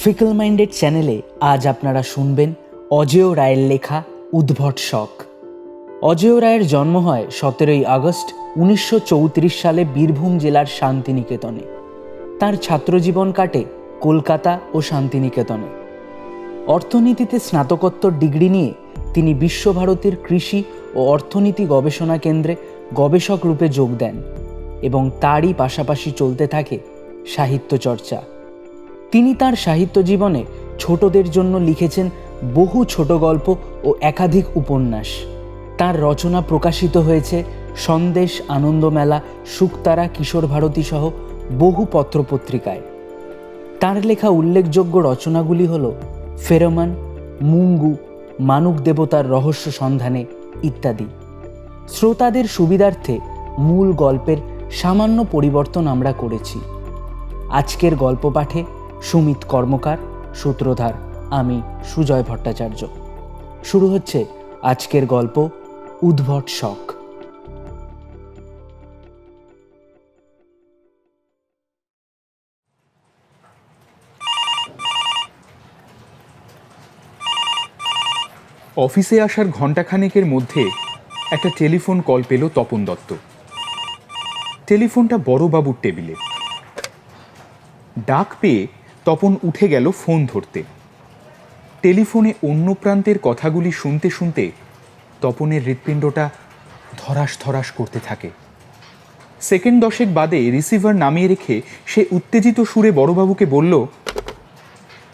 Fickle minded চ্যানেলে আজ আপনারা শুনবেন অজেয় রায়ের লেখা উদ্ভট শখ। অজেয় রায়ের জন্ম হয় 17ই আগস্ট 1934 সালে বীরভূম জেলার শান্তিনিকেতনে। তার ছাত্রজীবন কাটে কলকাতা ও শান্তিনিকেতনে। অর্থনীতিতে স্নাতকোত্তর ডিগ্রি নিয়ে তিনি বিশ্বভারতীর কৃষি ও অর্থনীতি গবেষণা কেন্দ্রে গবেষক রূপে যোগ দেন এবং তারই পাশাপাশি চলতে থাকে সাহিত্য চর্চা। তিনি তার সাহিত্য জীবনে ছোটদের জন্য লিখেছেন বহু ছোট গল্প ও একাধিক উপন্যাস। তার রচনা প্রকাশিত হয়েছে সন্দেশ, আনন্দমেলা, শুকতারা, কিশোর ভারতী সহ বহু পত্রপত্রিকায়। তার লেখা উল্লেখযোগ্য রচনাগুলি হল ফেরোমান, মুঙ্গু, মানুক দেবতার রহস্য সন্ধানে ইত্যাদি। শ্রোতাদের সুবিধার্থে মূল গল্পের সামান্য পরিবর্তন আমরা করেছি। আজকের গল্প পাঠে সুমিত কর্মকার, সূত্রধার আমি সুজয় ভট্টাচার্য। শুরু হচ্ছে আজকের গল্প উদ্ভট শখ। অফিসে আসার ঘণ্টাখানেকের মধ্যে একটা টেলিফোন কল পেল তপন দত্ত। টেলিফোনটা বড়বাবুর টেবিলে। ডাক পেয়ে তপন উঠে গেল ফোন ধরতে। টেলিফোনে অন্য প্রান্তের কথাগুলি শুনতে শুনতে তপনের হৃৎপিণ্ডটা ধরাস ধরাস করতে থাকে। সেকেন্ড 10 বাদে রিসিভার নামিয়ে রেখে সে উত্তেজিত সুরে বড়বাবুকে বলল,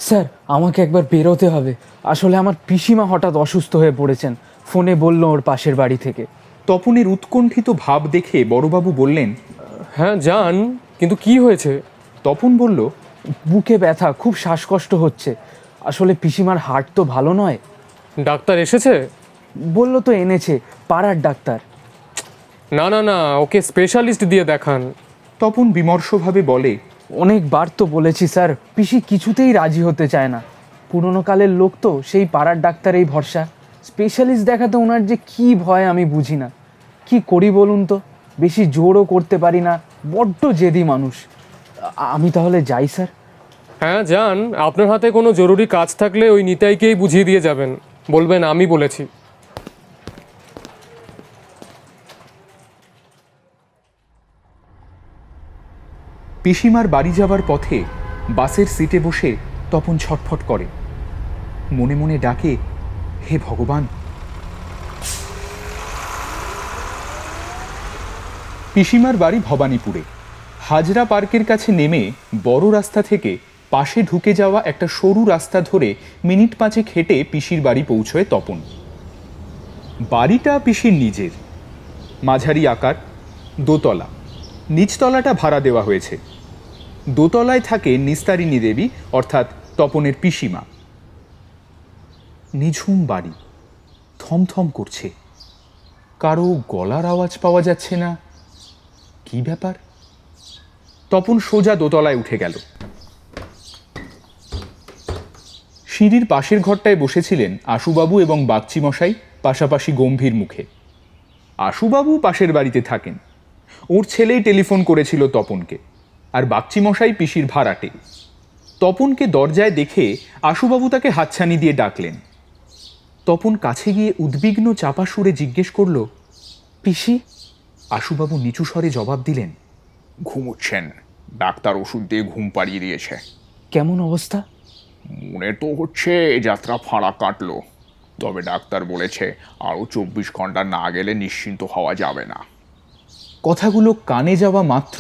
স্যার, আমাকে একবার বেরোতে হবে। আসলে আমার পিসিমা হঠাৎ অসুস্থ হয়ে পড়েছেন, ফোনে বলল ওর পাশের বাড়ি থেকে। তপনের উৎকণ্ঠিত ভাব দেখে বড়বাবু বললেন, হ্যাঁ যান, কিন্তু কি হয়েছে? তপন বলল, বুকে ব্যথা, খুব শ্বাসকষ্ট হচ্ছে। আসলে পিসিমার হার্ট তো ভালো নয়। ডাক্তার এসেছে? বলল তো এনেছে, পাড়ার ডাক্তার। না না না, ওকে স্পেশালিস্ট দিয়ে দেখান। তপন বিমর্ষভাবে বলে, অনেকবার তো বলেছি স্যার, পিসি কিছুতেই রাজি হতে চায় না। পুরনো কালের লোক তো, সেই পাড়ার ডাক্তারেই ভরসা। স্পেশালিস্ট দেখাতে ওনার যে কি ভয় আমি বুঝি না। কি করি বলুন তো, বেশি জোরও করতে পারি না, বড্ড জেদি মানুষ। আমি তাহলে যাই স্যার? হ্যাঁ যান, আপনার হাতে কোনো জরুরি কাজ থাকলে ওই নিতাইকেই বুঝিয়ে দিয়ে যাবেন, বলবেন আমি বলেছি। পিসিমার বাড়ি যাবার পথে বাসের সিটে বসে তপন ছটফট করে। মনে মনে ডাকে, হে ভগবান। পিসিমার বাড়ি ভবানীপুরে। হাজরা পার্কের কাছে নেমে বড় রাস্তা থেকে পাশে ঢুকে যাওয়া একটা সরু রাস্তা ধরে মিনিট 5 হেঁটে পিসির বাড়ি পৌঁছয় তপন। বাড়িটা পিসির নিজের, মাঝারি আকার, দোতলা। নিচতলাটা ভাড়া দেওয়া হয়েছে। দোতলায় থাকে নিস্তারিণী দেবী, অর্থাৎ তপনের পিসিমা। নিঝুম বাড়ি, থমথম করছে। কারো গলার আওয়াজ পাওয়া যাচ্ছে না। কি ব্যাপার? তপন সোজা দোতলায় উঠে গেল। সিঁড়ির পাশের ঘরটায় বসেছিলেন আশুবাবু এবং বাগচি মশাই, পাশাপাশি গম্ভীর মুখে। আশুবাবু পাশের বাড়িতে থাকেন। ওর ছেলেই টেলিফোন করেছিল তপনকে, আর বাগচি মশাই পিসির ভাড়াটে। তপনকে দরজায় দেখে আশুবাবু তাকে হাতছানি দিয়ে ডাকলেন। তপন কাছে গিয়ে উদ্বিগ্ন চাপা সুরে জিজ্ঞেস করল, পিসি? আশুবাবু নিচু স্বরে জবাব দিলেন, ঘুমোচ্ছেন, ডাক্তার ওষুধ দিয়ে ঘুম পাড়িয়ে দিয়েছে। কেমন অবস্থা? মনে তো হচ্ছে যাত্রা ফাঁড়া কাটলো, তবে ডাক্তার বলেছে আরও 24 ঘন্টা না গেলে নিশ্চিন্ত হওয়া যাবে না। কথাগুলো কানে যাওয়া মাত্র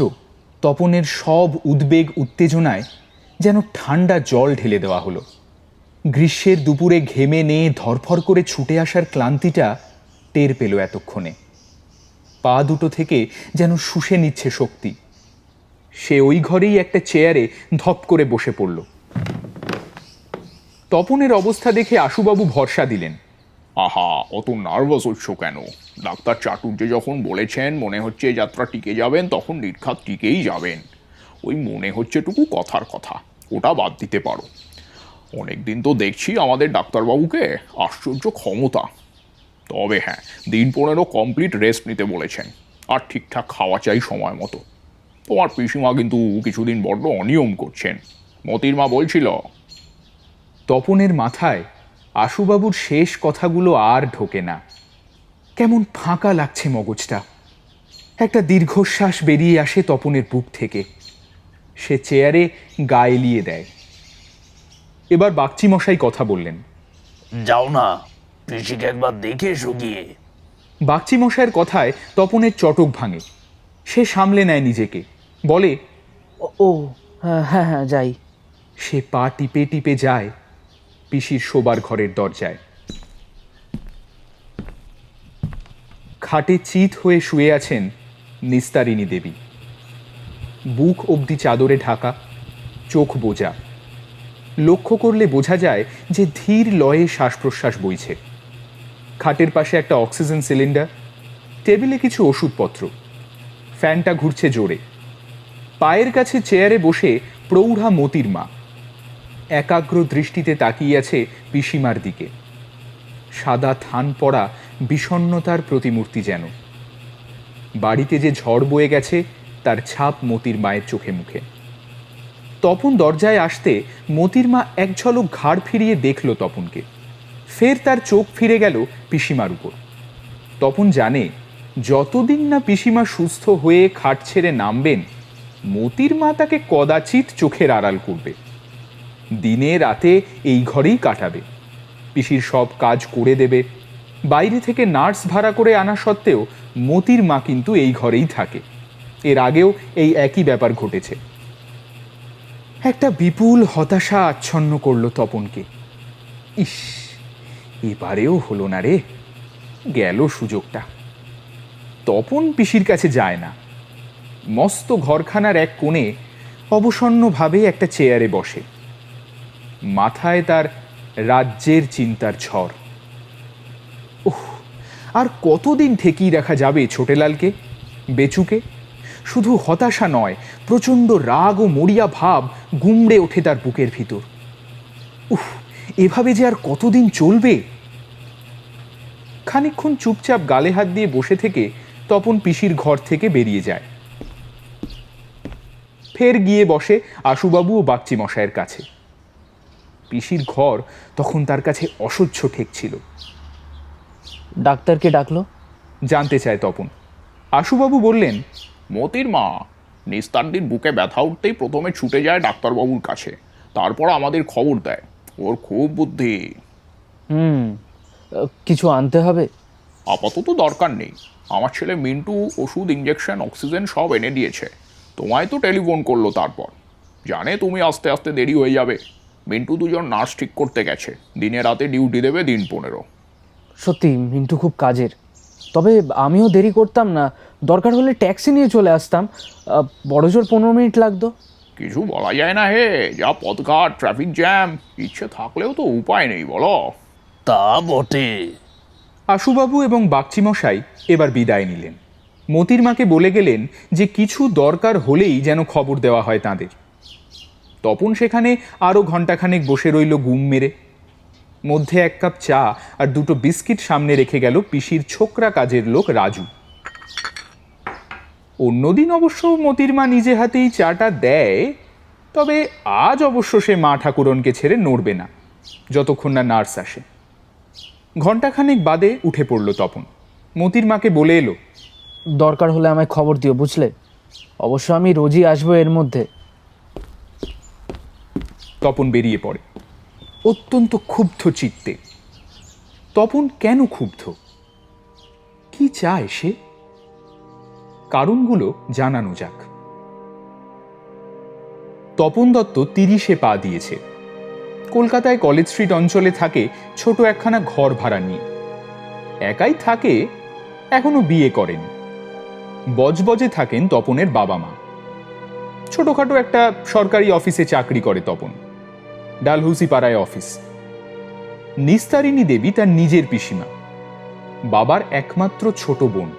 তপনের সব উদ্বেগ উত্তেজনায় যেন ঠান্ডা জল ঢেলে দেওয়া হলো। গ্রীষ্মের দুপুরে ঘেমে নিয়ে ধরফর করে ছুটে আসার ক্লান্তিটা টের পেল এতক্ষণে। পা দুটো থেকে যেন শুষে নিচ্ছে শক্তি। সে ওই ঘরেই একটা চেয়ারে ধপ করে বসে পড়ল। তপনের অবস্থা দেখে আশুবাবু ভরসা দিলেন, আহা, অত নার্ভাস হচ্ছ কেন? ডাক্তার চাটুর্যে যখন বলেছেন মনে হচ্ছে যাত্রা টিকে যাবেন, তখন নির্ঘাত টিকেই যাবেন। ওই মনে হচ্ছেটুকু কথার কথা, ওটা বাদ দিতে পারো। অনেকদিন তো দেখছি আমাদের ডাক্তারবাবুকে, আশ্চর্য ক্ষমতা। তবে হ্যাঁ, দিন 15 কমপ্লিট রেস্ট নিতে বলেছেন, আর ঠিকঠাক খাওয়া চাই সময় মতো। তোমার পিসিমা কিন্তু কিছুদিন বড্ড অনিয়ম করছেন। মতির মা বলছিল। তপনের মাথায় আশুবাবুর শেষ কথাগুলো আর ঢোকে না। কেমন ফাঁকা লাগছে মগজটা। একটা দীর্ঘশ্বাস বেরিয়ে আসে তপনের বুক থেকে। সে চেয়ারে গা এলিয়ে দেয়। এবার বাগচি মশাই কথা বললেন। যাও না, পিসিকে একবার দেখে এসো গিয়ে। বাগচি মশাইয়ের কথায় তপনের চটক ভাঙে। সে সামলে নেয় নিজেকে, বলে, ও হ্যাঁ হ্যাঁ হ্যাঁ যাই। সে পা টিপে টিপে যায় পিসির শোবার ঘরের দরজায়। খাটে চিত হয়ে শুয়ে আছেন নিস্তারিণী দেবী। বুক অবধি চাদরে ঢাকা, চোখ বোজা। লক্ষ্য করলে বোঝা যায় যে ধীর লয়ে শ্বাস প্রশ্বাস বইছে। খাটের পাশে একটা অক্সিজেন সিলিন্ডার, টেবিলে কিছু ওষুধপত্র। ফ্যানটা ঘুরছে জোরে। পায়ের কাছে চেয়ারে বসে প্রৌঢ়া মতির মা একাগ্র দৃষ্টিতে তাকিয়ে আছে পিসিমার দিকে। সাদা থান পড়া বিষণ্ণতার প্রতিমূর্তি যেন। বাড়িতে যে ঝড় বয়ে গেছে তার ছাপ মতির মায়ের চোখে মুখে। তপন দরজায় আসতে মতির মা এক ঝলক ঘাড় ফিরিয়ে দেখল তপনকে। ফের তার চোখ ফিরে গেল পিসিমার উপর। তপন জানে, যতদিন না পিসিমা সুস্থ হয়ে খাট ছেড়ে নামবেন, মতির মা তাকে কদাচিৎ চোখের আড়াল করবে। দিনে রাতে এই ঘরেই কাটাবে। পিসির সব কাজ করে দেবে। বাইরে থেকে নার্স ভাড়া করে আনা সত্ত্বেও মতির মা কিন্তু এই ঘরেই থাকে। এর আগেও এই একই ব্যাপার ঘটেছে। একটা বিপুল হতাশা আচ্ছন্ন করল তপনকে। ইস, এবারেও হলো না রে, গেল সুযোগটা। তপন পিসির কাছে যায় না। মস্ত ঘরখানার এক কোণে অবসন্নভাবে একটা চেয়ারে বসে। মাথায় তার রাজ্যের চিন্তার ঝড়। ওহ, আর কতদিন ঠেকিয়ে রাখা যাবে ছোটেলালকে, বেচুকে? শুধু হতাশা নয়, প্রচণ্ড রাগ ও মরিয়া ভাব গুমড়ে ওঠে তার বুকের ভিতর। উফ, এভাবে যে আর কতদিন চলবে? খানিকক্ষণ চুপচাপ গালে হাত দিয়ে বসে থেকে তপন পিসির ঘর থেকে বেরিয়ে যায়। ফের গিয়ে বসে আশুবাবু ও বাগচি মশাইয়ের কাছে। পিসির ঘর তখন তার কাছে অসহ্য ঠেকছিল। ডাক্তারকে ডাকলো? জানতে চায় তপন। আশুবাবু বললেন, মতির মা নিস্তারদির বুকে ব্যথা উঠতেই প্রথমে ছুটে যায় ডাক্তারবাবুর কাছে, তারপর আমাদের খবর দেয়। ওর খুব বুদ্ধি। কিছু আনতে হবে? আপাতত দরকার নেই। আমার ছেলে মিন্টু ওষুধ, ইঞ্জেকশন, অক্সিজেন সব এনে দিয়েছে। তোমায় তো টেলিফোন করলো তারপর। জানে তুমি আস্তে আস্তে দেরি হয়ে যাবে। মিন্টু দুজন নার্স ঠিক করতে গেছে। দিনে রাতে ডিউটি দেবে দিন 15। সত্যি মিন্টু খুব কাজের। তবে আমিও দেরি করতাম না, দরকার হলে ট্যাক্সি নিয়ে চলে আসতাম। বড়জোর 15 মিনিট লাগতো। কিছু বলা যায় না হে, যা পথঘাট, ট্রাফিক জ্যাম। ইচ্ছে থাকলেও তো উপায় নেই, বলো। তা বটে। আশুবাবু এবং বাগচি মশাই এবার বিদায় নিলেন। মতির মাকে বলে গেলেন যে কিছু দরকার হলেই যেন খবর দেওয়া হয় তাঁদের। তপন সেখানে আরও ঘণ্টাখানেক বসে রইল গুম মেরে। মধ্যে 1 কাপ চা আর 2টো বিস্কিট সামনে রেখে গেল পিসির ছোকরা কাজের লোক রাজু। অন্যদিন অবশ্য মতির মা নিজে হাতেই চাটা দেয়, তবে আজ অবশ্য সে মা ঠাকুরনকে ছেড়ে নড়বে না যতক্ষণ না নার্স আসে। ঘণ্টাখানেক বাদে উঠে পড়ল তপন। মতির মাকে বলে এলো, দরকার হলে আমায় খবর দিও, বুঝলে? অবশ্য আমি রোজই আসবো এর মধ্যে। তপন বেরিয়ে পড়ে অত্যন্ত ক্ষুব্ধ চিত্তে। তপন কেন ক্ষুব্ধ? কি চায় সে? কারণগুলো জানানো যাক। তপন দত্ত 30-এ পা দিয়েছে। কলকাতায় কলেজ স্ট্রিট অঞ্চলে থাকে ছোট একখানা ঘর ভাড়া নিয়ে। একাই থাকে, এখনো বিয়ে করেন। বজবজে থাকেন তপনের বাবা মা। ছোটখাটো একটা সরকারি অফিসে চাকরি করে তপন, ডালহৌসি পাড়ায় অফিস। নিস্তারিণী দেবী তার নিজের পিসিমা, বাবার একমাত্র ছোট বোন।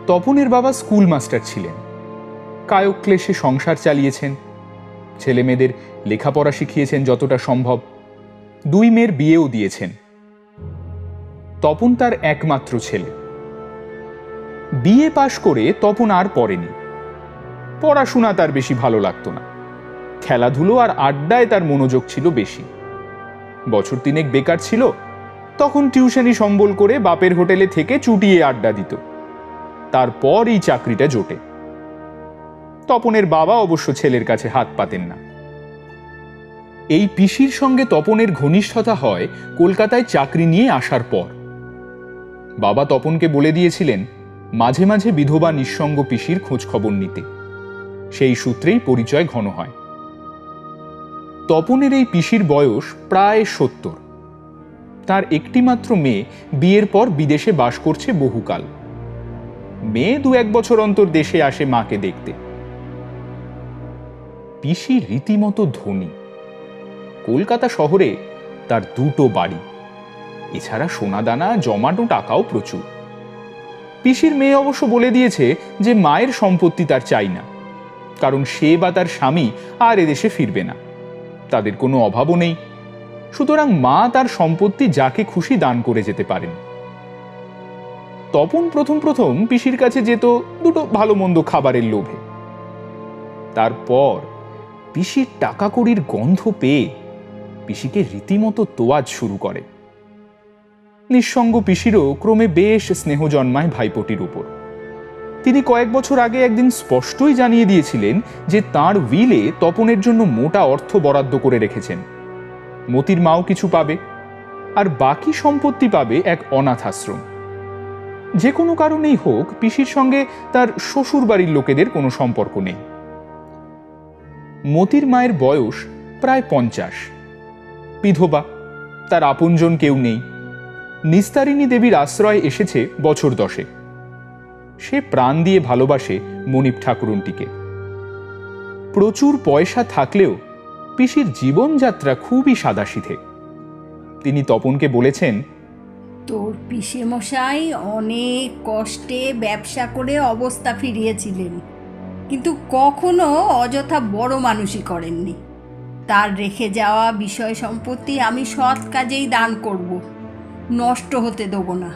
তপনের বাবা স্কুল মাস্টার ছিলেন। কায়ক ক্লেশে সংসার চালিয়েছেন, ছেলে মেয়েদের লেখাপড়া শিখিয়েছেন যতটা সম্ভব। 2 মেয়ের বিয়েও দিয়েছেন। তপন তার একমাত্র ছেলে। বিয়ে পাশ করে তপন আর পড়েনি। পড়াশোনা তার বেশি ভালো লাগতো না। খেলাধুলো আর আড্ডায় তার মনোযোগ ছিল বেশি। বছর তিনেক বেকার ছিল, তখন টিউশনি সম্বল করে বাপের হোটেলে থেকে চুটিয়ে আড্ডা দিত। তারপর এই চাকরিটা জোটে। তপনের বাবা অবশ্য ছেলের কাছে হাত পাতেন না। এই পিসির সঙ্গে তপনের ঘনিষ্ঠতা হয় কলকাতায় চাকরি নিয়ে আসার পর। বাবা তপনকে বলে দিয়েছিলেন মাঝে মাঝে বিধবা নিঃসঙ্গ পিসির খোঁজ খবর নিতে। সেই সূত্রেই পরিচয় ঘন হয়। তপনের এই পিসির বয়স প্রায় 70। তার একটিমাত্র মেয়ে বিয়ের পর বিদেশে বাস করছে বহুকাল। মেয়ে 2-1 বছর অন্তর দেশে আসে মাকে দেখতে। পিসি রীতিমতো ধনী। কলকাতা শহরে তার 2টো বাড়ি, এছাড়া সোনাদানা জমাটো টাকাও প্রচুর। পিসির মেয়ে অবশ্য বলে দিয়েছে যে মায়ের সম্পত্তি তার চাই না, কারণ সে বা তার স্বামী আর এদেশে ফিরবে না, তাদের কোনো অভাবও নেই। সুতরাং মা তার সম্পত্তি যাকে খুশি দান করে যেতে পারেন। তপন প্রথম প্রথম পিসির কাছে যেত 2টো ভালো মন্দ খাবারের লোভে। তারপর পিসির টাকা কড়ির গন্ধ পেয়ে পিসিকে রীতিমতো তোয়াজ শুরু করে। নিঃসঙ্গ পিসিরও ক্রমে বেশ স্নেহ জন্মায় ভাইপোটির উপর। তিনি কয়েক বছর আগে একদিন স্পষ্টই জানিয়ে দিয়েছিলেন যে তাঁর উইলে তপনের জন্য মোটা অর্থ বরাদ্দ করে রেখেছেন। মতির মাও কিছু পাবে, আর বাকি সম্পত্তি পাবে এক অনাথ আশ্রম। যে কোনো কারণেই হোক পিসির সঙ্গে তার শ্বশুর বাড়ির লোকেদের কোনো সম্পর্ক নেই। মতির মায়ের বয়স প্রায় 50, বিধবা, তার আপনজন কেউ নেই। নিস্তারিণী দেবীর আশ্রয় এসেছে বছর 10। সে প্রাণ দিয়ে ভালোবাসে মনিপ ঠাকুরনটিকে। প্রচুর পয়সা থাকলেও পিসির জীবনযাত্রা খুবই সাদাসিধে। তিনি তপনকে বলেছেন, তোর পিসে মশাই অনেক কষ্টে ব্যবসা করে অবস্থা ফিরিয়েছিলেন, কিন্তু কখনো অযথা বড় মানুষই করেননি। তার রেখে যাওয়া বিষয় সম্পত্তি আমি সৎ কাজেই দান করব, নষ্ট হতে দেবো না।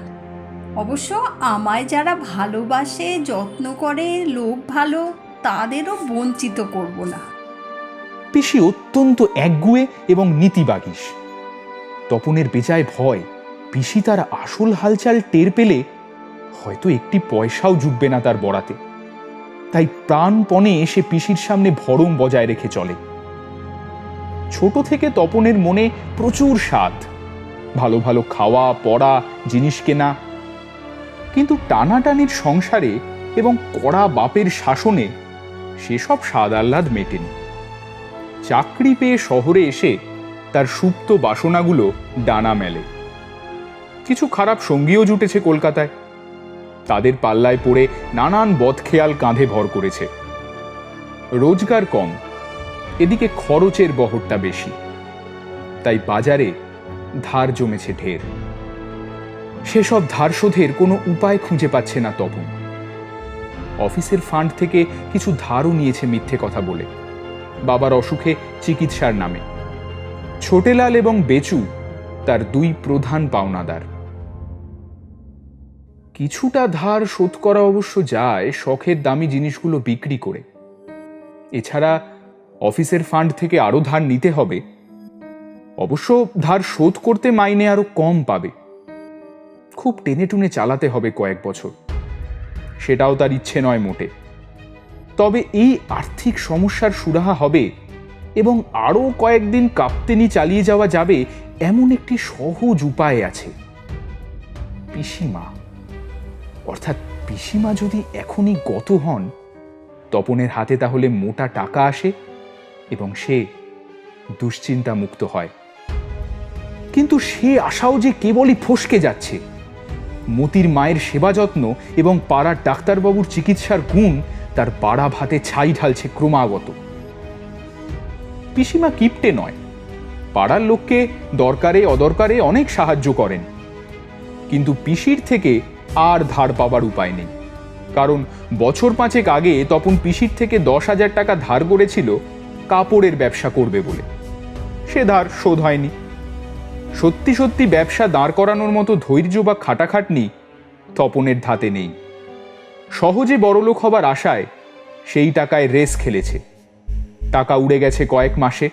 অবশ্য আমায় যারা ভালোবাসে, যত্ন করে, লোক ভালো, তাদেরও বঞ্চিত করব না। পিসি অত্যন্ত একগুঁয়ে এবং নীতিবাগীশ। তপনের বেজায় ভয় পিসি তার আসল হালচাল টের পেলে হয়তো একটি পয়সাও জুটবে না তার বরাতে। তাই প্রাণপণে এসে পিসির সামনে ভরম বজায় রেখে চলে। ছোট থেকে তপনের মনে প্রচুর স্বাদ, ভালো ভালো খাওয়া, পড়া, জিনিস কেনা। কিন্তু টানাটানির সংসারে এবং কড়া বাপের শাসনে সেসব স্বাদ আহ্লাদ মেটেনি। চাকরি পেয়ে শহরে এসে তার সুপ্ত বাসনাগুলো ডানা মেলে। কিছু খারাপ সঙ্গীও জুটেছে কলকাতায়। তাদের পাল্লায় পড়ে নানান বদখেয়াল কাঁধে ভর করেছে। রোজগার কম, এদিকে খরচের বহরটা বেশি, তাই বাজারে ধার জমেছে ঢের। সেসব ধার শোধের কোনো উপায় খুঁজে পাচ্ছে না তপন। অফিসের ফান্ড থেকে কিছু ধারও নিয়েছে মিথ্যে কথা বলে, বাবার অসুখে চিকিৎসার নামে। ছোটেলাল এবং বেচু তার 2 প্রধান পাওনাদার। কিছুটা ধার শোধ করা অবশ্য যায় শখের দামি জিনিসগুলো বিক্রি করে। এছাড়া অফিসের ফান্ড থেকে আরো ধার নিতে হবে। অবশ্য ধার শোধ করতে মাইনে আরো কম পাবে। খুব টেনে টুনে চালাতে হবে কয়েক বছর, সেটাও তার ইচ্ছে নয় মোটে। তবে এই আর্থিক সমস্যার সুরাহা হবে এবং আরো কয়েকদিন কাপ্তেনি চালিয়ে যাওয়া যাবে এমন একটি সহজ উপায় আছে। পিসিমা, অর্থাৎ পিসিমা যদি এখনই গত হন, তপনের হাতে তাহলে মোটা টাকা আসে এবং সে দুশ্চিন্তা মুক্ত হয়। কিন্তু সে আশাও যে কেবলই ফসকে যাচ্ছে। মতির মায়ের সেবা যত্ন এবং পাড়ার ডাক্তারবাবুর চিকিৎসার গুণ তার পাড়া ভাতে ছাই ঢালছে ক্রমাগত। পিসিমা কিপটে নয়, পাড়ার লোককে দরকারে অদরকারে অনেক সাহায্য করেন। কিন্তু পিসির থেকে আর ধার পাবার উপায় নেই, কারণ বছর 5 আগে তপন পিসির থেকে 10,000 টাকা ধার করেছিল কাপড়ের ব্যবসা করবে বলে। সে ধার শোধ হয়নি। সত্যি সত্যি ব্যবসা দাঁড় করানোর মতো ধৈর্য বা খাটাখাটনি তপনের ধাতে নেই। সহজে বড়লোক হবার আশায় সেই টাকায় রেস খেলেছে। টাকা উড়ে গেছে কয়েক মাসে,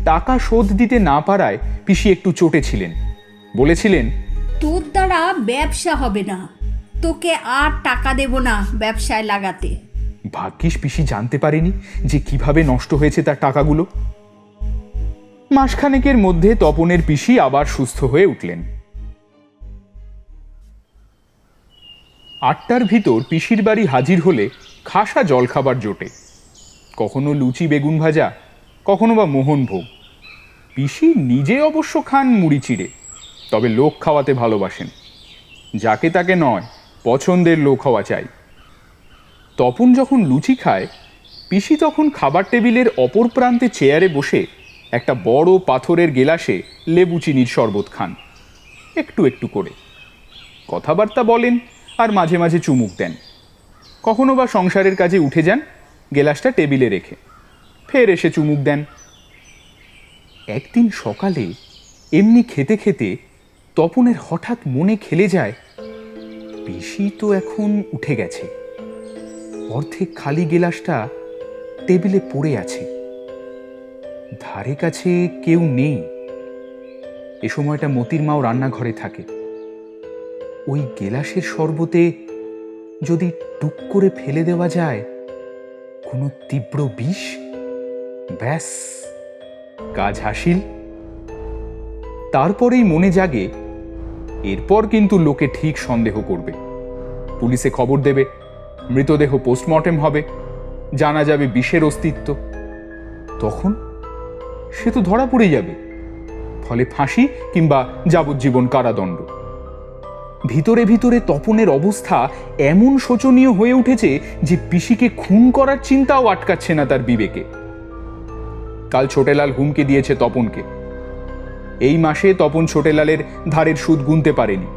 টাকা শোধ দিতে না পারায় পিসি একটু চটেছিলেন। বলেছিলেন, তোর দ্বারা ব্যবসা হবে না, তোকে আর টাকা দেব না ব্যবসায় লাগাতে। ভাগ্যিস পিসি জানতে পারেনি যে কিভাবে নষ্ট হয়েছে তার টাকাগুলো। মাসখানেকের মধ্যে তপনের পিসি আবার সুস্থ হয়ে উঠলেন। 8টার ভিতর পিসির বাড়ি হাজির হলে খাসা জলখাবার জোটে। কখনো লুচি বেগুন ভাজা, কখনো বা মোহনভোগ। পিসি নিজে অবশ্য খান মুড়ি চিড়ে, তবে লোক খাওয়াতে ভালোবাসেন। যাকে তাকে নয়, পছন্দের লোক হওয়া চাই। তপন যখন লুচি খায়, পিসি তখন খাবার টেবিলের অপর প্রান্তে চেয়ারে বসে একটা বড় পাথরের গেলাসে লেবু চিনির শরবত খান, একটু একটু করে। কথাবার্তা বলেন আর মাঝে মাঝে চুমুক দেন। কখনো বা সংসারের কাজে উঠে যান, গেলাসটা টেবিলে রেখে ফের এসে চুমুক দেন। একদিন সকালে এমনি খেতে খেতে তপনের হঠাৎ মনে খেলে যায়, পিসি তো এখন উঠে গেছে, অর্ধেক খালি গেলাসটা টেবিলে পড়ে আছে, ধারে কাছে কেউ নেই। এ সময়টা মতির মাও রান্নাঘরে থাকে। ওই গেলাসের শরবতে যদি টুক করে ফেলে দেওয়া যায় কোনো তীব্র বিষ, ব্যাস কাজ হাসিল। তারপরেই মনে জাগে, এরপর কিন্তু লোকে ঠিক সন্দেহ করবে, পুলিশে খবর দেবে, মৃতদেহ পোস্টমর্টেম হবে, জানা যাবে বিষের অস্তিত্ব। তখন সে তো ধরা পড়ে যাবে, ফলে ফাঁসি কিংবা যাবজ্জীবন কারাদণ্ড। ভিতরে ভিতরে তপনের অবস্থা এমন শোচনীয় হয়ে উঠেছে যে পিসিকে খুন করার চিন্তাও আটকাচ্ছে না তার বিবেকে। কাল ছোটেলাল হুমকি দিয়েছে তপনকে। এই মাসে তপন ছোটেলালের ধারের সুদ গুনতে পারেনি,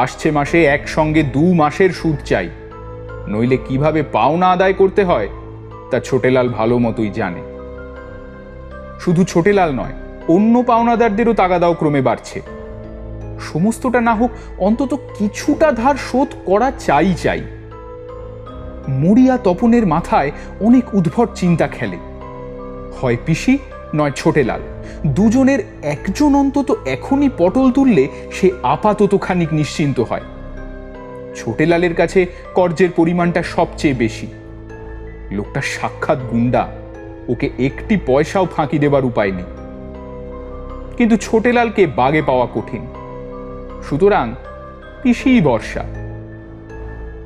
আসছে মাসে একসঙ্গে 2 মাসের সুদ চাই, নইলে কিভাবে পাওনা আদায় করতে হয় তা ছোটেলাল ভালো মতোই জানে। শুধু ছোটেলাল নয়, অন্য পাওনাদারদেরও তাগাদাও ক্রমে বাড়ছে। সমস্তটা না হোক, অন্তত কিছুটা ধার শোধ করা চাই। মরিয়া তপনের মাথায় অনেক উদ্ভট চিন্তা খেলে। হয় পিসি নয় ছোটেলাল, দুজনের একজন অন্তত এখনই পটল তুললে সে আপাতত খানিক নিশ্চিন্ত হয়। ছোটেলালের কাছে কর্জের পরিমাণটা সবচেয়ে বেশি। লোকটা সাক্ষাৎ গুন্ডা, ওকে একটি পয়সাও ফাঁকি দেবার উপায় নেই। কিন্তু ছোটেলালকে বাগে পাওয়া কঠিন, সুতরাং পিসিই ভরসা।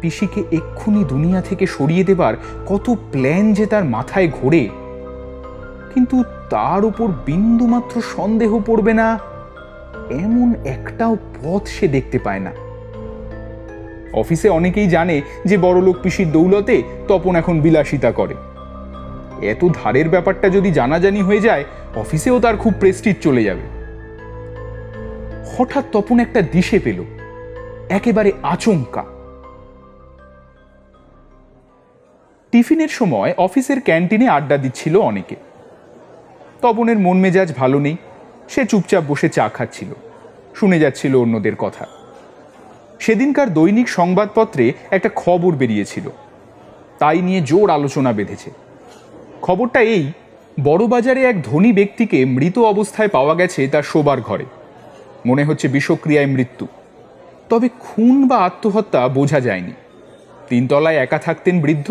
পিসিকে এক্ষুনি দুনিয়া থেকে সরিয়ে দেবার কত প্ল্যান যে তার মাথায় ঘোরে, কিন্তু তার উপর বিন্দুমাত্র সন্দেহ পড়বে না এমন একটাও পথ সে দেখতে পায় না। অফিসে অনেকেই জানে যে বড়লোক পিসির দৌলতে তপন এখন বিলাসিতা করে। এত ধারের ব্যাপারটা যদি জানাজানি হয়ে যায়, অফিসেও তার খুব প্রেস্টিজ চলে যাবে। হঠাৎ তপন একটা দিশে পেল, একেবারে আচমকা। টিফিনের সময় অফিসের ক্যান্টিনে আড্ডা দিচ্ছিল অনেকে। তপনের মন মেজাজ ভালো নেই, সে চুপচাপ বসে চা খাচ্ছিল, শুনে যাচ্ছিল অন্যদের কথা। সেদিনকার দৈনিক সংবাদপত্রে একটা খবর বেরিয়েছিল, তাই নিয়ে জোর আলোচনা বেঁধেছে। খবরটা এই, বড়বাজারে এক ধনী ব্যক্তিকে মৃত অবস্থায় পাওয়া গেছে তার শোবার ঘরে। মনে হচ্ছে বিষক্রিয়ায় মৃত্যু, তবে খুন বা আত্মহত্যা বোঝা যায়নি। 3 তলায় একা থাকতেন বৃদ্ধ,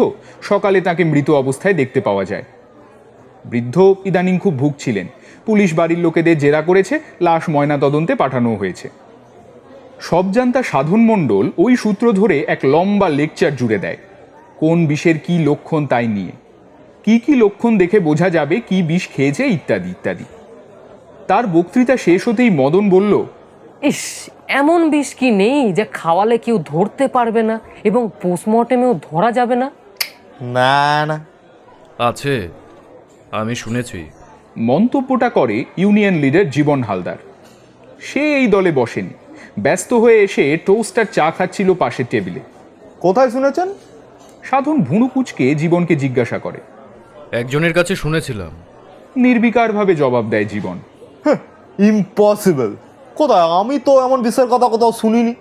সকালে তাকে মৃত অবস্থায় দেখতে পাওয়া যায়। বৃদ্ধ ইদানিং খুব ভুগছিলেন, পুলিশ বাড়ির লোকেদের জেরা করেছে, লাশ ময়না তদন্তে পাঠানো হয়েছে। সবজান্তা সাধন মণ্ডল ওই সূত্র ধরে এক লম্বা লেকচার জুড়ে দেয়, কোন বিষের কি লক্ষণ তাই নিয়ে, কি লক্ষণ দেখে বোঝা যাবে কি বিষ খেয়েছে ইত্যাদি ইত্যাদি। তার বক্তৃতা শেষ হতেই মদন বলল, ইস, এমন বিষ কি নেই যে খাওয়ালে কেউ ধরতে পারবে না এবং পোস্টমর্টেমেও ধরা যাবে না? না না, আছে, আমি শুনেছি। মন্তব্যটা করে ইউনিয়ন লিডার জীবন হালদার। সে এই দলে বসেনি, ব্যস্ত হয়ে এসে টোস্ট আর চা খাচ্ছিল পাশের টেবিলে। কোথায় শুনেছেন? সাধন ভুঁড়ু কুচকে জীবনকে জিজ্ঞাসা করে। একজনের কাছে শুনেছিলাম। নির্বিকারভাবে জবাব দেয় জীবন। ইম্পসিবল! কোথায়? আমি তো এমন বিষয়ের কথা কোথাও শুনিনি।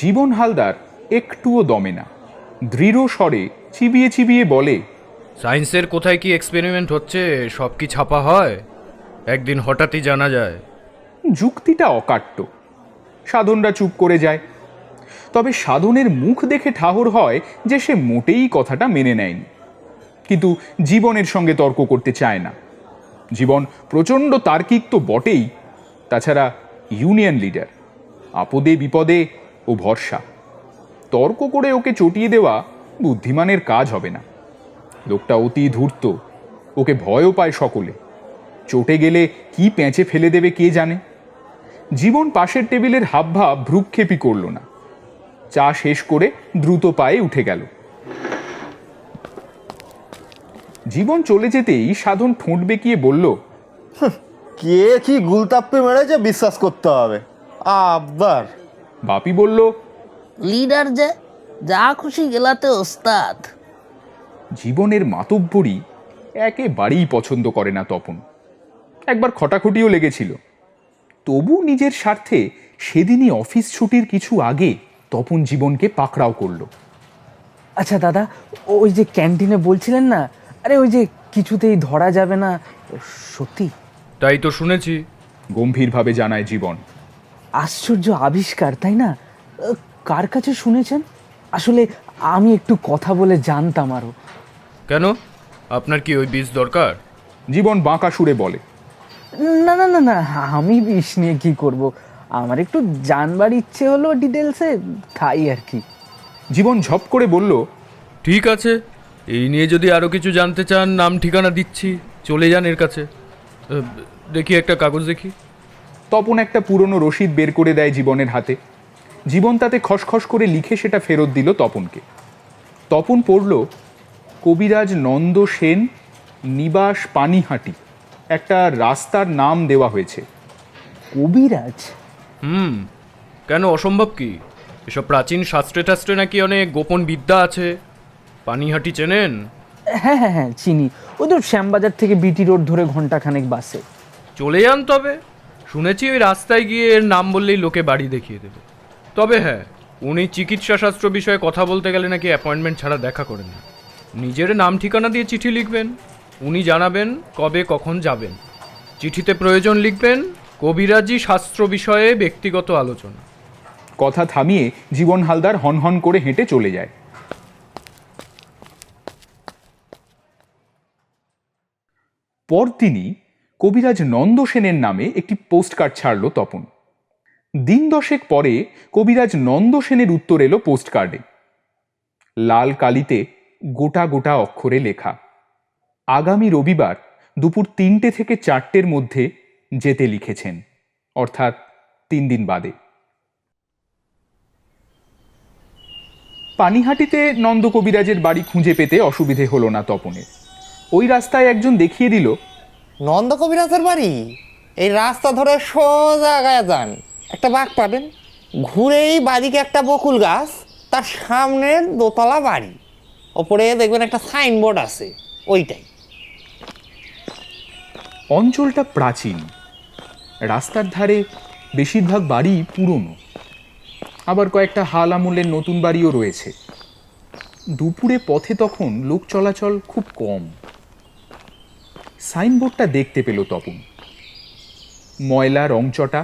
জীবন হালদার একটুও দমে না, দৃঢ় স্বরে চিবিয়ে চিবিয়ে বলে, সায়েন্সের কোথায় কি এক্সপেরিমেন্ট হচ্ছে সব কি ছাপা হয়? একদিন হঠাৎই জানা যায়। যুক্তিটা অকাট্য। সাধনরা চুপ করে যায়। তবে সাধনের মুখ দেখে ঠাহর হয় যে সে মোটেই কথাটা মেনে নেয়নি, কিন্তু জীবনের সঙ্গে তর্ক করতে চায় না। জীবন প্রচণ্ড তার্কিক তো বটেই, তাছাড়া ইউনিয়ন লিডার, আপদে বিপদে ও ভরসা। তর্ক করে ওকে চটিয়ে দেওয়া বুদ্ধিমানের কাজ হবে না। লোকটা অতি ধূর্ত, ওকে ভয়ও পায় সকলে। চটে গেলে কি পেঁচে ফেলে দেবে কে জানে। জীবন পাশের টেবিলের হাবভাব ভ্রুক্ষেপই করল না। চা শেষ করে দ্রুত পায়ে উঠে গেল। জীবন চলে যেতেই সাধন ঠোঁট বেঁকিয়ে বলল, কে কি গুলতাপ্পি মেরেছে বিশ্বাস করতে হবে আবার। বাপি বলল, লিডার যে যা খুশি গেলাতে ওস্তাদ। জীবনের মাতব্বরি একেবারেই পছন্দ করে না তপন। একবার খটাখটিও লেগেছিল, তবু নিজের স্বার্থে সেদিনই অফিস ছুটির কিছু আগে তপন জীবনকে পাকড়াও করলো। আচ্ছা দাদা, ওই যে ক্যান্টিনে বলছিলেন না, আরে ওই যে কিছুতেই ধরা যাবে না, সত্যি? তাই তো শুনেছি। গম্ভীরভাবে জানায় জীবন। আশ্চর্য আবিষ্কার, তাই না? কার কাছে শুনেছেন? আসলে আমি একটু কথা বলে জানতাম আরও। কেন, আপনার কি ওই বীজ দরকার? জীবন বাঁকা সুরে বলে, না না না না, আমি বিষ নিয়ে কি করব, আমার একটু জানবার ইচ্ছে হলো ডিটেলসে, তাই আর কি। জীবন ঝপ করে বলল, ঠিক আছে, এই নিয়ে যদি আরও কিছু জানতে চান নাম ঠিকানা দিচ্ছি, চলে যান এর কাছে। দেখি একটা কাগজ দেখি। তপন একটা পুরনো রসিদ বের করে দেয় জীবনের হাতে। জীবন তাতে খসখস করে লিখে সেটা ফেরত দিল তপনকে। তপন পড়ল, কবিরাজ নন্দ সেন, নিবাস পানিহাটি, একটা রাস্তার নাম দেওয়া হয়েছে। কবিরাজ? কেন, অসম্ভব কি? এসব প্রাচীন শাস্ত্রে টাস্ত্রে নাকি অনেক গোপন বিদ্যা আছে। পানিহাটি চেনেন? হ্যাঁ হ্যাঁ হ্যাঁ চিনি, ওই তো শ্যামবাজার থেকে বিটি রোড ধরে ঘন্টাখানেক বাসে। চলে যান তবে। শুনেছি ওই রাস্তায় গিয়ে এর নাম বললেই লোকে বাড়ি দেখিয়ে দেবে। তবে হ্যাঁ, উনি চিকিৎসা শাস্ত্র বিষয়ে কথা বলতে গেলে নাকি অ্যাপয়েন্টমেন্ট ছাড়া দেখা করেন না। নিজের নাম ঠিকানা দিয়ে চিঠি লিখবেন, উনি জানাবেন কবে কখন যাবেন। চিঠিতে প্রয়োজন লিখবেন কবিরাজি শাস্ত্র বিষয়ে ব্যক্তিগত আলোচনা। কথা থামিয়ে জীবন হালদার হনহন করে হেঁটে চলে যায়। পরদিনই কবিরাজ নন্দ সেনের নামে একটি পোস্ট কার্ড ছাড়ল তপন। দিন দশেক পরে কবিরাজ নন্দ সেনের উত্তর এলো পোস্ট কার্ডে। লাল কালিতে গোটা গোটা অক্ষরে লেখা, আগামী রবিবার দুপুর 3টে থেকে 4টের মধ্যে যেতে লিখেছেন, অর্থাৎ 3 দিন বাদে। পানিহাটিতে নন্দ কবিরাজের বাড়ি খুঁজে পেতে অসুবিধে হলো না তপনের। ওই রাস্তায় একজন দেখিয়ে দিল, নন্দ কবিরাজের বাড়ি এই রাস্তা ধরে সোজা গায়ে যান, একটা বাঁক পাবেন, ঘুরেই বাড়িকে একটা বকুল গাছ, তার সামনের দোতলা বাড়ি, ওপরে দেখবেন একটা সাইনবোর্ড আছে, ওইটাই। অঞ্চলটা প্রাচীন, রাস্তার ধারে বেশিরভাগ বাড়ি পুরনো, আবার কয়েকটা হাল আমলের নতুন বাড়িও রয়েছে। দুপুরে পথে তখন লোক চলাচল খুব কম। সাইনবোর্ডটা দেখতে পেল তপন। ময়লা রংচটা,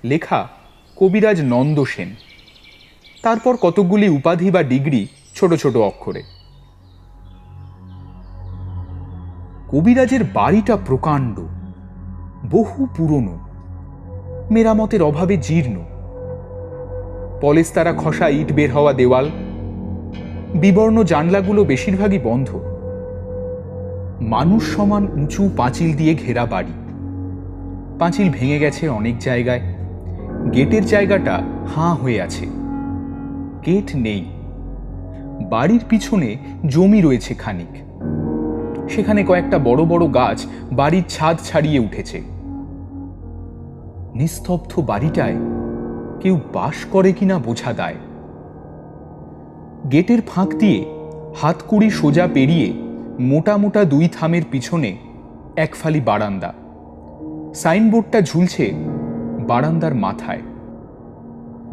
লেখা কবিরাজ নন্দ সেন, তারপর কতকগুলি উপাধি বা ডিগ্রি ছোট ছোট অক্ষরে। কবিরাজের বাড়িটা প্রকাণ্ড, বহু পুরনো, মেরামতের অভাবে জীর্ণ। পলেস্তারা খসা ইট বের হওয়া দেওয়াল, বিবর্ণ জানলাগুলো বেশিরভাগই বন্ধ। মানুষ সমান উঁচু পাঁচিল দিয়ে ঘেরা বাড়ি। পাঁচিল ভেঙে গেছে অনেক জায়গায়, গেটের জায়গাটা হাঁ হয়ে আছে। গেট নেই। বাড়ির পিছনে জমি রয়েছে খানিক, সেখানে কয়েকটা বড় বড় গাছ বাড়ির ছাদ ছাড়িয়ে উঠেছে। নিস্তব্ধ বাড়িটায় কেউ বাস করে কিনা বোঝা দায়। গেটের ফাঁক দিয়ে হাতকুড়ি সোজা পেরিয়ে মোটা মোটা 2 থামের পিছনে এক ফালি বারান্দা। সাইনবোর্ডটা ঝুলছে বারান্দার মাথায়।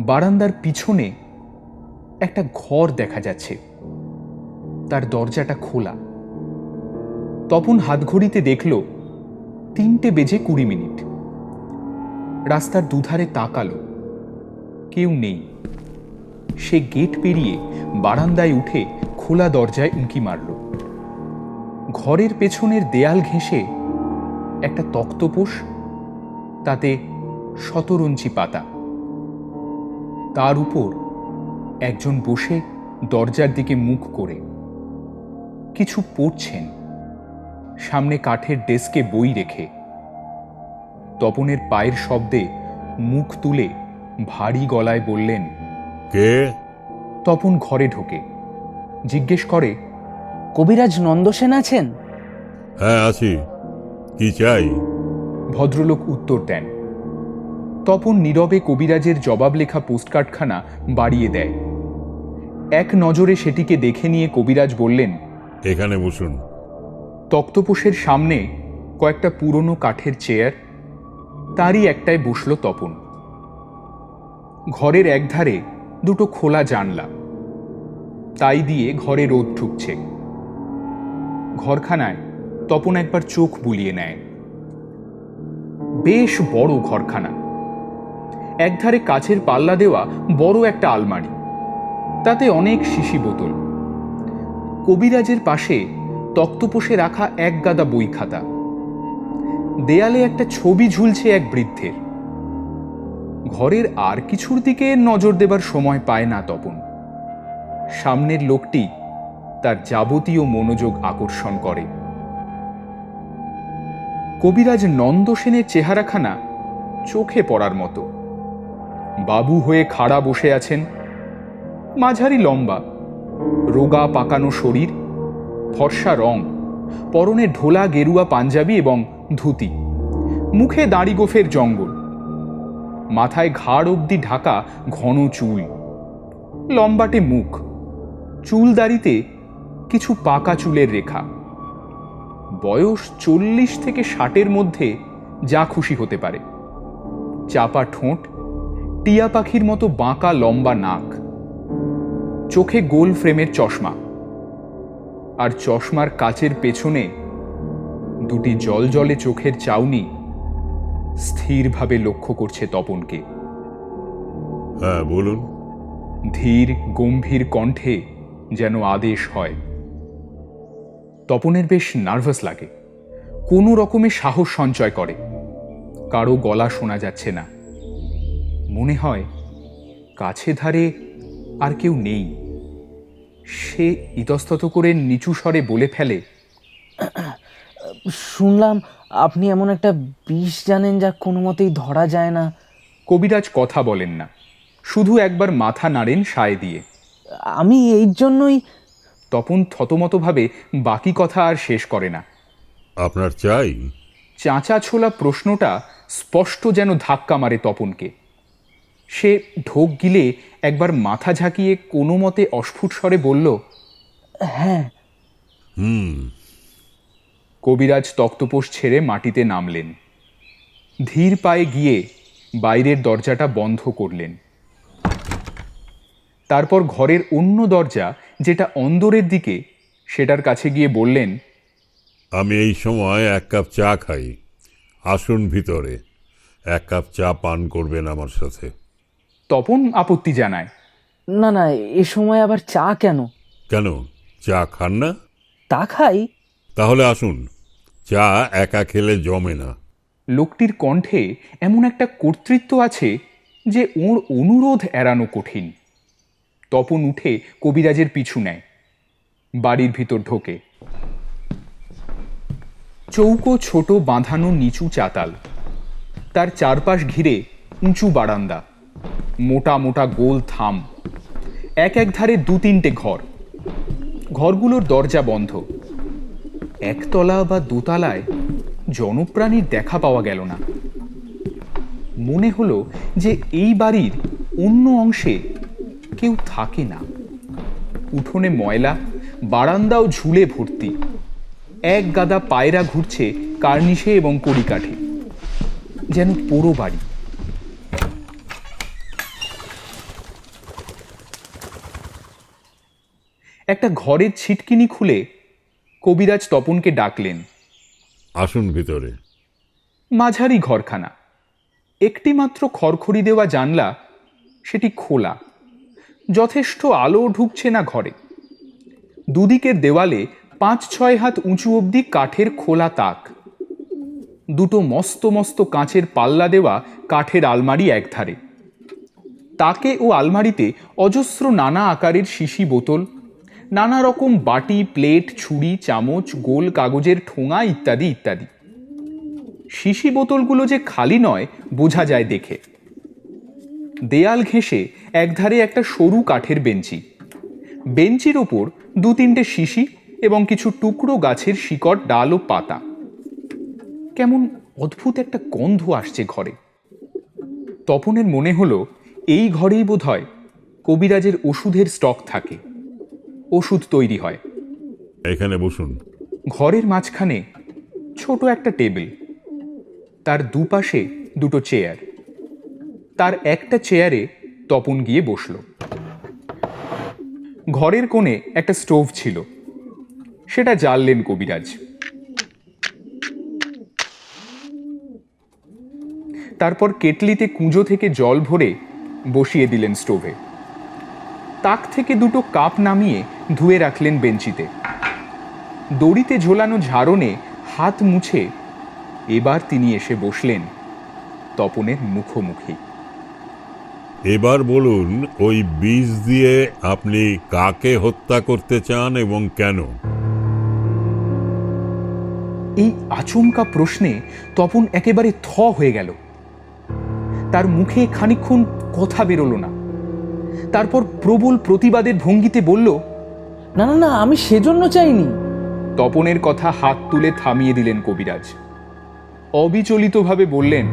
বারান্দার পিছনে একটা ঘর দেখা যাচ্ছে, তার দরজাটা খোলা। তপন হাতঘড়িতে দেখল 3:20 রাস্তার দুধারে তাকালো, কেউ নেই। সে গেট পেরিয়ে বারান্দায় উঠে খোলা দরজায় উঁকি মারল। ঘরের পেছনের দেয়াল ঘেঁষে একটা তক্তপোষ, তাতে শতরঞ্চি পাতা। তার উপর একজন বসে দরজার দিকে মুখ করে কিছু পড়ছেন, সামনে কাঠের ডেস্কে বই রেখে। তপনের পায়ের শব্দে মুখ তুলে ভারী গলায় বললেন, কে? তপন ঘরে ঢোকে, জিজ্ঞেস করে, কবিরাজ নন্দসেন আছেন? হ্যাঁ আছি, কি চাই? ভদ্রলোক উত্তর দেন। তপন নীরবে কবিরাজের জবাব লেখা পোস্টকার্ডখানা বাড়িয়ে দেয়। এক নজরে সেটিকে দেখে নিয়ে কবিরাজ বললেন, এখানে বসুন। তক্তপোষের সামনে কয়েকটা পুরনো কাঠের চেয়ার, তারই একটায় বসল তপন। ঘরের একধারে দুটো খোলা জানলা, তাই দিয়ে ঘরে রোদ ঢুকছে। ঘরখানায় তপন একবার চোখ বুলিয়ে নেয়। বেশ বড় ঘরখানা। একধারে কাচের পাল্লা দেওয়া বড় একটা আলমারি, তাতে অনেক শিশি বোতল। কবিরাজের পাশে তক্তপোষে রাখা এক গাদা বই খাতা। দেয়ালে একটা ছবি ঝুলছে এক বৃদ্ধের। ঘরের আর কিছুর দিকে নজর দেবার সময় পায় না তপন। সামনের লোকটি তার যাবতীয় মনোযোগ আকর্ষণ করে। কবিরাজ নন্দসেনের চেহারাখানা চোখে পড়ার মতো। বাবু হয়ে খাড়া বসে আছেন, মাঝারি লম্বা, রোগা পাকানো শরীর, ফর্সা রং, পরনে ঢোলা গেরুয়া পাঞ্জাবি এবং ধুতি, মুখে দাড়ি গোফের জঙ্গল, মাথায় ঘাড় অবধি ঢাকা ঘন চুল, লম্বাটে মুখ, চুল দাড়িতে কিছু পাকা চুলের রেখা। বয়স 40 থেকে 60-এর মধ্যে যা খুশি হতে পারে। চাপা ঠোঁট, টিয়া পাখির মতো বাঁকা লম্বা নাক, চোখে গোল ফ্রেমের চশমা, আর চশমার কাচের পেছনে দুটি জলজলে চোখের চাউনি স্থিরভাবে লক্ষ্য করছে তপনকে। হ্যাঁ বলুন। ধীর গম্ভীর কণ্ঠে যেন আদেশ হয়। তপনের বেশ নার্ভাস লাগে, কোনো রকমে সাহস সঞ্চয় করে। কারো গলা শোনা যাচ্ছে না। মনে হয় কাছে ধারে আর কেউ নেই। সে ইতস্তত করে নিচু স্বরে বলে ফেলে, শুনলাম আপনি এমন একটা বিষ জানেন যা কোনো মতেই ধরা যায় না। কবিরাজ কথা বলেন না, শুধু একবার মাথা নাড়েন সায় দিয়ে। আমি এই জন্যই। তপন থতমতভাবে বাকি কথা আর শেষ করে না। আপনার চাই? চাঁচা ছোলা প্রশ্নটা স্পষ্ট যেন ধাক্কা মারে তপনকে। সে ঢোক গিলে একবার মাথা ঝাঁকিয়ে কোনো মতে অস্ফুট স্বরে বলল, হ্যাঁ। কবিরাজ তক্তপোষ ছেড়ে মাটিতে নামলেন। ধীর পায়ে গিয়ে বাইরের দরজাটা বন্ধ করলেন। তারপর ঘরের অন্য দরজা, যেটা অন্দরের দিকে, সেটার কাছে গিয়ে বললেন, আমি এই সময় 1 কাপ চা খাই, আসুন ভিতরে, 1 কাপ চা পান করবেন আমার সাথে। তপন আপত্তি জানায়, না না, এ সময় আবার চা কেন? কেন, চা খান না? তা খাই। তাহলে আসুন, চা একা খেলে জমে না। লোকটির কণ্ঠে এমন একটা কর্তৃত্ব আছে যে ওর অনুরোধ এড়ানো কঠিন। তপন উঠে কবিরাজের পিছু নেয়, বাড়ির ভিতর ঢোকে। চৌকো ছোট বাঁধানো নিচু চাতাল, তার চারপাশ ঘিরে উঁচু বারান্দা, মোটা মোটা গোল থাম, এক এক ধারে 2-3টে ঘর। ঘরগুলোর দরজা বন্ধ। একতলা বা দোতলায় জনপ্রাণীর দেখা পাওয়া গেল না। মনে হলো যে এই বাড়ির অন্য অংশে কেউ থাকে না। উঠোনে ময়লা, বারান্দাও ঝুলে ভর্তি। এক গাদা পায়রা ঘুরছে কার্নিশে এবং কড়িকাঠে, যেন পোড়ো বাড়ি। একটা ঘরের ছিটকিনি খুলে কবিরাজ তপনকে ডাকলেন, আসুন ভিতরে। মাঝারি ঘরখানা, একটি মাত্র খড়খড়ি দেওয়া জানলা, সেটি খোলা, যথেষ্ট আলো ঢুকছে না ঘরে। দুদিকের দেওয়ালে 5-6 হাত উঁচু অবধি কাঠের খোলা তাক, দুটো মস্ত মস্ত কাঁচের পাল্লা দেওয়া কাঠের আলমারি একধারে। তাকে ও আলমারিতে অজস্র নানা আকারের শিশি বোতল, নানা রকম বাটি, প্লেট, ছুরি, চামচ, গোল কাগজের ঠোঙা ইত্যাদি ইত্যাদি। শিশি বোতলগুলো যে খালি নয় বোঝা যায় দেখে। দেয়াল ঘেঁষে একধারে একটা সরু কাঠের বেঞ্চি, বেঞ্চির ওপর 2-3টে শিশি এবং কিছু টুকরো গাছের শিকড়, ডাল ও পাতা। কেমন অদ্ভুত একটা গন্ধ আসছে ঘরে। তপনের মনে হলো এই ঘরেই বোধহয় কবিরাজের ওষুধের স্টক থাকে, ওষুধ তৈরি হয়। এখানে বসুন। ঘরের মাঝখানে ছোট একটা টেবিল, তার দুপাশে দুটো চেয়ার। তার একটা চেয়ারে তপন গিয়ে বসল। ঘরের কোণে একটা স্টোভ ছিল, সেটা জ্বাললেন কবিরাজ। তারপর কেটলিতে কুঁজো থেকে জল ভরে বসিয়ে দিলেন স্টোভে। তাক থেকে দুটো কাপ নামিয়ে ধুয়ে রাখলেন বেঞ্চিতে। দড়িতে ঝোলানো ঝাড়নে হাত মুছে এবার তিনি এসে বসলেন তপনের মুখোমুখি। এবার বলুন, ওই বীজ দিয়ে আপনি কাকে হত্যা করতে চান এবং কেন? এই আচমকা প্রশ্নে তপন একেবারে থ হয়ে গেল। তার মুখে খানিকক্ষণ কথা বেরোলো না। তারপর প্রবল প্রতিবাদের ভঙ্গিতে বলল, না না না, আমি সেজন্য চাইনি। তপনের কথা হাত তুলে থামিয়ে দিলেন কবিরাজ। অবিচলিতভাবে বললেন,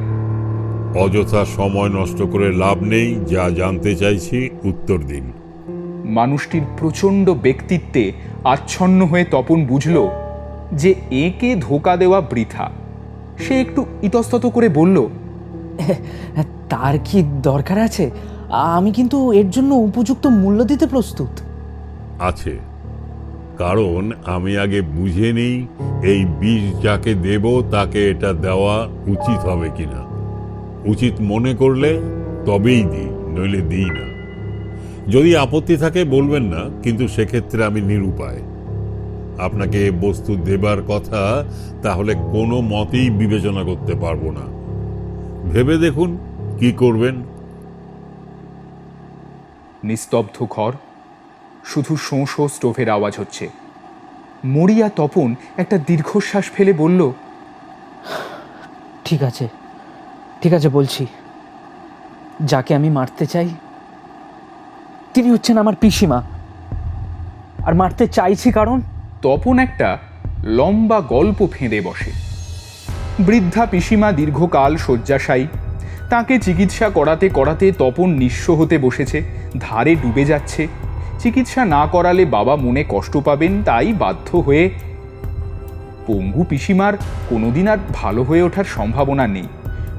অযথা সময় নষ্ট করে লাভ নেই, যা জানতে চাইছি উত্তর দিন। মানুষটির প্রচণ্ড ব্যক্তিত্বে আচ্ছন্ন হয়ে তপন বুঝল যে একে ধোকা দেওয়া বৃথা। সে একটু ইতস্তত করে বলল, তার কি দরকার আছে? আমি কিন্তু এর জন্য উপযুক্ত মূল্য দিতে প্রস্তুত। আছে, কারণ আমি আগে বুঝে নিই এই বীজ যাকে দেব তাকে এটা দেওয়া উচিত হবে কিনা। উচিত মনে করলে তবেই দিই, নইলে দিই না। যদি আপত্তি থাকে বলবেন না, কিন্তু সেক্ষেত্রে আমি নিরুপায়। আপনাকে বস্তু দেবার কথা, তাহলে কোনো মতেই বিবেচনা করতে পারবো না। ভেবে দেখুন কি করবেন। নিস্তব্ধ ঘর, শুধু শোঁ শোঁ স্টোভের আওয়াজ হচ্ছে। মরিয়া তপন একটা দীর্ঘশ্বাস ফেলে বলল, ঠিক আছে, ঠিক আছে, বলছি। যাকে আমি মারতে চাই তিনি হচ্ছেন আমার পিসিমা। আর মারতে চাইছি কারণ তপন একটা লম্বা গল্প ফেঁদে বসে। বৃদ্ধা পিসিমা দীর্ঘকাল শয্যাশায়ী। তাকে চিকিৎসা করাতে করাতে তপন নিঃস্ব হতে বসেছে, ধারে ডুবে যাচ্ছে। চিকিৎসা না করালে বাবা মনে কষ্ট পাবেন, তাই বাধ্য হয়ে। পঙ্গু পিসিমার কোনোদিন আর ভালো হয়ে ওঠার সম্ভাবনা নেই।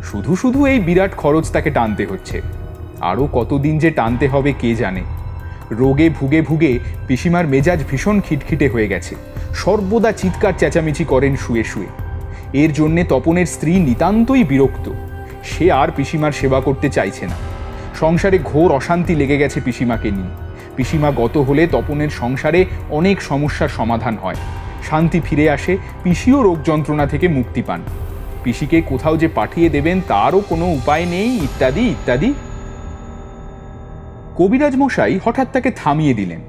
শুধু শুধু এই বিরাট খরচ তাকে টানতে হচ্ছে। আরও কতদিন যে টানতে হবে কে জানে। রোগে ভুগে ভুগে পিসিমার মেজাজ ভীষণ খিটখিটে হয়ে গেছে। সর্বদা চিৎকার চেঁচামেচি করেন শুয়ে শুয়ে। এর জন্যে তপনের স্ত্রী নিতান্তই বিরক্ত। সে আর পিসিমার সেবা করতে চাইছে না। সংসারে ঘোর অশান্তি লেগে গেছে পিসিমাকে নিয়ে। পিসিমা গত হলে তপনের সংসারে অনেক সমস্যার সমাধান হয়, শান্তি ফিরে আসে, পিসিও রোগ যন্ত্রণা থেকে মুক্তি পান। পিসিকে কোথাও যে পাঠিয়ে দেবেন তারও কোনো উপায় নেই, ইত্যাদি ইত্যাদি। কবিরাজ মশাই হঠাৎ তাকে থামিয়ে দিলেন।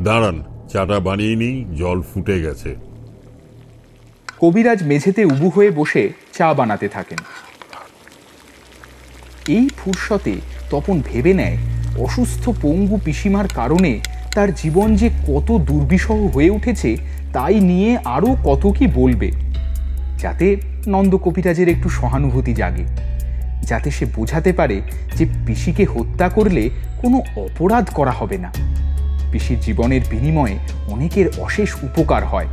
দাঁড়ান, চাটা বানিয়ে নিই, জল ফুটে গেছে। কবিরাজ মেঝেতে উবু হয়ে বসে চা বানাতে থাকেন। এই ফুরসতে তপন ভেবে নেয়, অসুস্থ পঙ্গু পিসিমার কারণে তার জীবন যে কত দুর্বিষহ হয়ে উঠেছে, তাই নিয়ে আরও কত কি বলবে, যাতে নন্দ কবিরাজের একটু সহানুভূতি জাগে, যাতে সে বোঝাতে পারে যে পিসিকে হত্যা করলে কোনো অপরাধ করা হবে না। পিসির জীবনের বিনিময়ে অনেকের অশেষ উপকার হয়।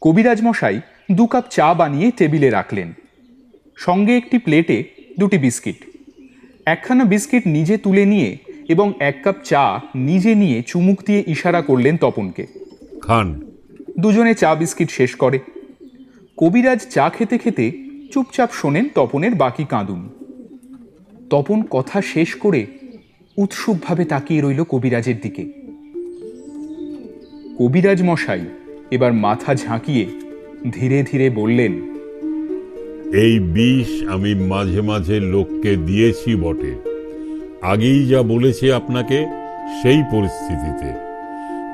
কবিরাজ মশাই 2 কাপ চা বানিয়ে টেবিলে রাখলেন। সঙ্গে একটি প্লেটে 2টি বিস্কিট। একখানা বিস্কিট নিজে তুলে নিয়ে এবং 1 কাপ চা নিজে নিয়ে চুমুক দিয়ে ইশারা করলেন তপনকে। খান। দুজনে চা বিস্কিট শেষ করে। কবিরাজ চা খেতে খেতে চুপচাপ শোনেন তপনের বাকি কাঁদুন। তপন কথা শেষ করে উৎসুকভাবে তাকিয়ে রইল কবিরাজের দিকে। কবিরাজ মশাই এবার মাথা ঝাঁকিয়ে ধীরে ধীরে বললেন, এই বিষ আমি মাঝে মাঝে লোককে দিয়েছি বটে, আগেই যা বলেছি আপনাকে, সেই পরিস্থিতিতে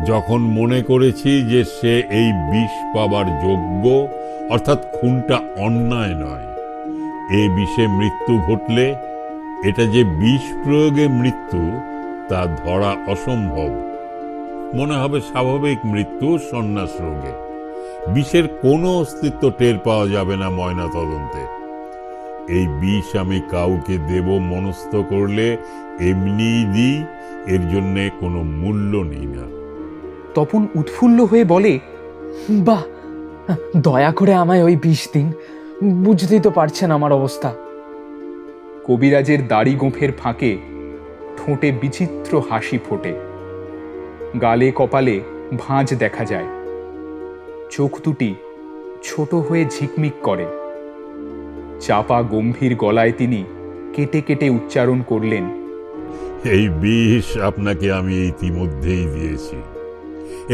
যখন মনে করেছি যে সে এই বিষ পাবার যোগ্য, অর্থাৎ খুনটা অন্যায় নয়, এ বিষে মৃত্যু ঘটলে এটা যে বিষ প্রয়োগে মৃত্যু তা ধরা অসম্ভব, মনে হবে স্বাভাবিক মৃত্যু সন্ন্যাস রোগে, বিষের কোনো অস্তিত্ব টের পাওয়া যাবে না ময়না তদন্তে। এই বিষ আমি কাউকে দেব মনস্থ করলে এমনিই দিই, এর জন্যে কোনো মূল্য নেই না। তপন উৎফুল্ল হয়ে বলে, বাহ, দয়া করে আমায় ওই বিষ দিন, বুঝতেই তো পারছেন আমার অবস্থা। কবিরাজের দাড়ি গোঁফের ফাঁকে ঠোঁটে বিচিত্র হাসি ফোটে, গালে কপালে ভাঁজ দেখা যায়, চোখ দুটি ছোট হয়ে ঝিকমিক করে। চাপা গম্ভীর গলায় তিনি কেটে কেটে উচ্চারণ করলেন, এই বিষ আপনাকে আমি ইতিমধ্যেই দিয়েছি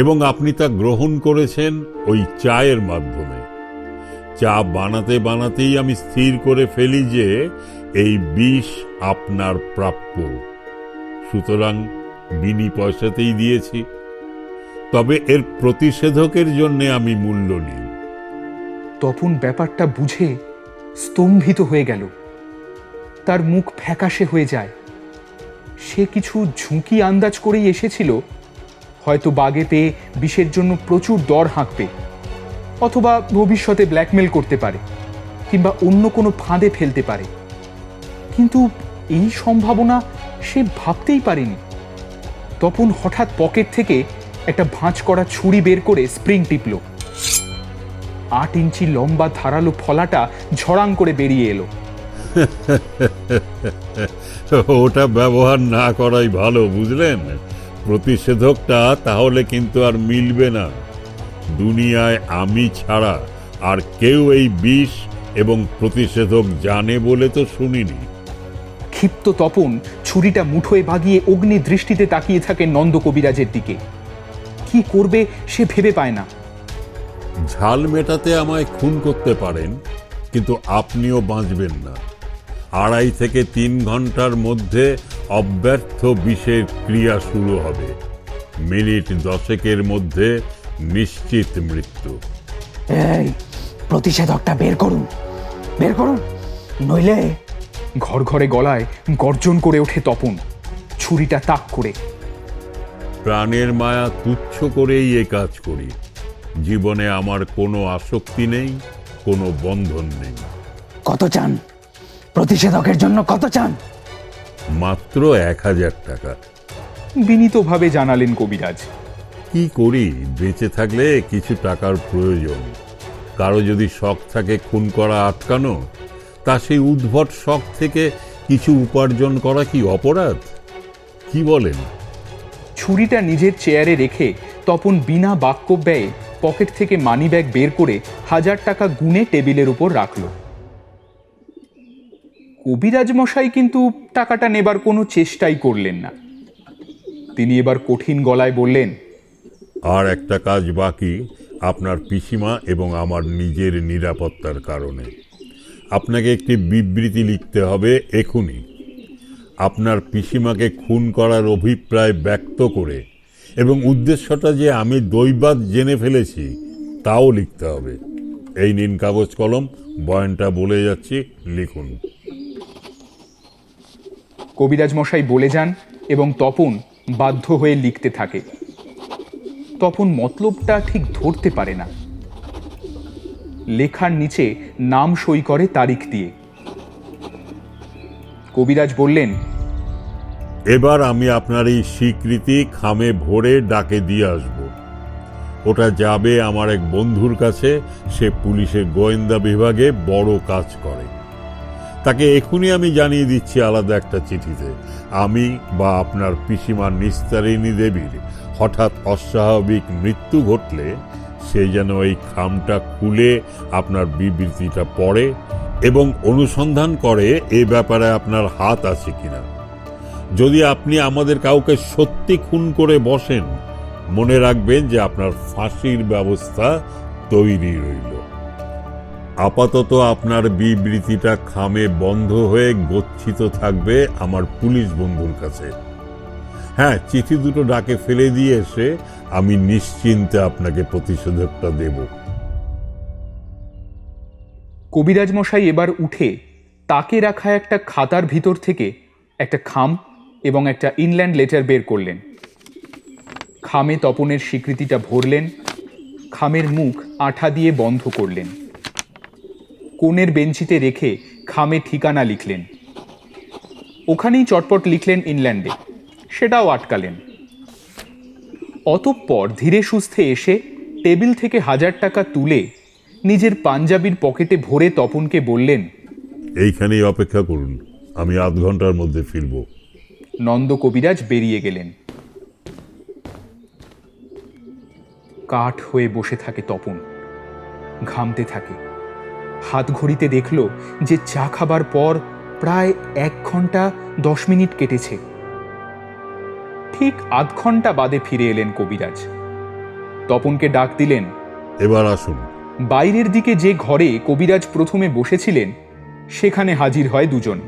এবং আপনি তা গ্রহণ করেছেন ওই চায়ের মাধ্যমে। চা বানাতে বানাতেই আমি স্থির করে ফেলি যে এই বিষ আপনার প্রাপ্য, সুতরাং বিনি পয়সাতেই দিয়েছি। তবে এর প্রতিষেধকের জন্য আমি মূল্য নিই। তপন ব্যাপারটা বুঝে স্তম্ভিত হয়ে গেল, তার মুখ ফ্যাকাশে হয়ে যায়। সে কিছু ঝুঁকি আন্দাজ করেই এসেছিল, হয়তো বাগে পেয়ে বিষের জন্য প্রচুর দর হাঁকবে, অথবা ভবিষ্যতে ব্ল্যাকমেল করতে পারে, কিংবা অন্য কোনো ফাঁদে ফেলতে পারে, কিন্তু এই সম্ভাবনা সে ভাবতেই পারেনি। তপন হঠাৎ পকেট থেকে একটা ভাঁজ করা ছুরি বের করে স্প্রিং টিপল। 8 ইঞ্চি লম্বা ধারালো ফলাটা ঝড়াং করে বেরিয়ে এলো। ওটা ব্যবহার না করাই ভালো, বুঝলেন? প্রতিষেধকটা তাহলে কিন্তু আর মিলবে না। দুনিয়ায় আমি ছাড়া আর কেউ এই বিষ এবং প্রতিষেধক জানে বলে তো শুনিনি। ক্ষিপ্ত তপন ছুরিটা মুঠোয় বাগিয়ে অগ্নি দৃষ্টিতে তাকিয়ে থাকে নন্দ কবিরাজের দিকে। কি করবে সে ভেবে পায় না। ঝাল মেটাতে আমায় খুন করতে পারেন, কিন্তু আপনিও বাঁচবেন না। 2.5 থেকে 3 ঘন্টার মধ্যে অব্যর্থ বিষের ক্রিয়া শুরু হবে। মিনিট 10 মধ্যে নিশ্চিত মৃত্যু। এই প্রতিষেধকটা বের করুন, বের করুন, নইলে। ঘরঘরে গলায় গর্জন করে ওঠে তপন, ছুরিটা তাক করে। প্রাণের মায়া তুচ্ছ করেই এ কাজ করি। জীবনে আমার কোনো আসক্তি নেই, কোনো বন্ধন নেই। কত চান? প্রতিষেধকের জন্য কত চান? মাত্র 1000 টাকা। বিনীতভাবে জানালেন কবিরাজ। কি করি, বেঁচে থাকলে কিছু টাকার প্রয়োজন। কারো যদি শখ থাকে খুন করা আটকানো, তা সেই উদ্ভট শখ থেকে কিছু উপার্জন করা কি অপরাধ? কি বলেন? ছুরিটা নিজের চেয়ারে রেখে তপন বিনা বাক্য ব্যয়ে পকেট থেকে মানিব্যাগ বের করে 1000 টাকা গুনে টেবিলের উপর রাখল। কবিরাজ মশাই কিন্তু টাকাটা নেবার কোনো চেষ্টাই করলেন না। তিনি এবার কঠিন গলায় বললেন, আর একটা কাজ বাকি, আপনার পিসিমা এবং আমার নিজের নিরাপত্তার কারণে। আপনাকে একটি বিবৃতি লিখতে হবে এখনই। আপনার পিসিমাকে খুন করার অভিপ্রায় ব্যক্ত করে এবং উদ্দেশ্যটা যে আমি দৈবাৎ জেনে ফেলেছি তাও লিখতে হবে। এই নিন কাগজ কলম, বয়ানটা বলে যাচ্ছি, লিখুন। কবিরাজ মশাই বলে যান এবং তপন বাধ্য হয়ে লিখতে থাকে। তপন মতলবটা ঠিক ধরতে পারে না। লেখার নিচে নাম সই করে তারিখ দিয়ে। কবিরাজ বললেন, এবার আমি আপনার এই স্বীকৃতি খামে ভরে ডাকে দিয়ে আসব। ওটা যাবে আমার এক বন্ধুর কাছে, সে পুলিশের গোয়েন্দা বিভাগে বড় কাজ করে। তাকে এখনই আমি জানিয়ে দিচ্ছি আলাদা একটা চিঠিতে, আমি বা আপনার পিসিমা নিস্তারিণী দেবীর হঠাৎ অস্বাভাবিক মৃত্যু ঘটলে সে যেন এই খামটা খুলে আপনার বিবৃতিটা পড়ে এবং অনুসন্ধান করে এ ব্যাপারে আপনার হাত আছে কিনা। যদি আপনি আমাদের কাউকে সত্যি খুন করে বসেন, মনে রাখবেন যে আপনার ফাঁসির ব্যবস্থা তৈরি রইল। আপাতত আপনার বিবৃতিটা খামে বন্ধ হয়ে গচ্ছিত থাকবে আমার পুলিশ বন্ধুর কাছে। হ্যাঁ, চিঠি দুটো ডাকে ফেলে দিয়ে এসে আমি নিশ্চিন্তে আপনাকে প্রতিষেধকটা দেব। কবিরাজ মশাই এবার উঠে তাকে রাখা একটা খাতার ভিতর থেকে একটা খাম এবং একটা ইনল্যান্ড লেটার বের করলেন। খামে তপনের স্বীকৃতিটা ভরলেন, খামের মুখ আঠা দিয়ে বন্ধ করলেন, কোণের বেঞ্চিতে রেখে খামে ঠিকানা লিখলেন। ওখানেই চটপট লিখলেন ইনল্যান্ডে, সেটাও আটকালেন। অতঃপর ধীরে সুস্থে এসে টেবিল থেকে 1000 টাকা তুলে নিজের পাঞ্জাবির পকেটে ভরে তপনকে বললেন, এইখানেই অপেক্ষা করুন, আমি আধ ঘন্টার মধ্যে ফিরব। নন্দ কবিরাজ বেরিয়ে গেলেন। কাঠ হয়ে বসে থাকে তপন, ঘামতে থাকে। হাত ঘড়িতে দেখল যে চা খাবার পর প্রায় 1 ঘন্টা 10 মিনিট কেটেছে। ঠিক আধ ঘন্টা বাদে ফিরে এলেন কবিরাজ। তপনকে ডাক দিলেন, এবার আসুন। বাইরের দিকে যে ঘরে কবিরাজ প্রথমে বসেছিলেন সেখানে হাজির হয় দুজন।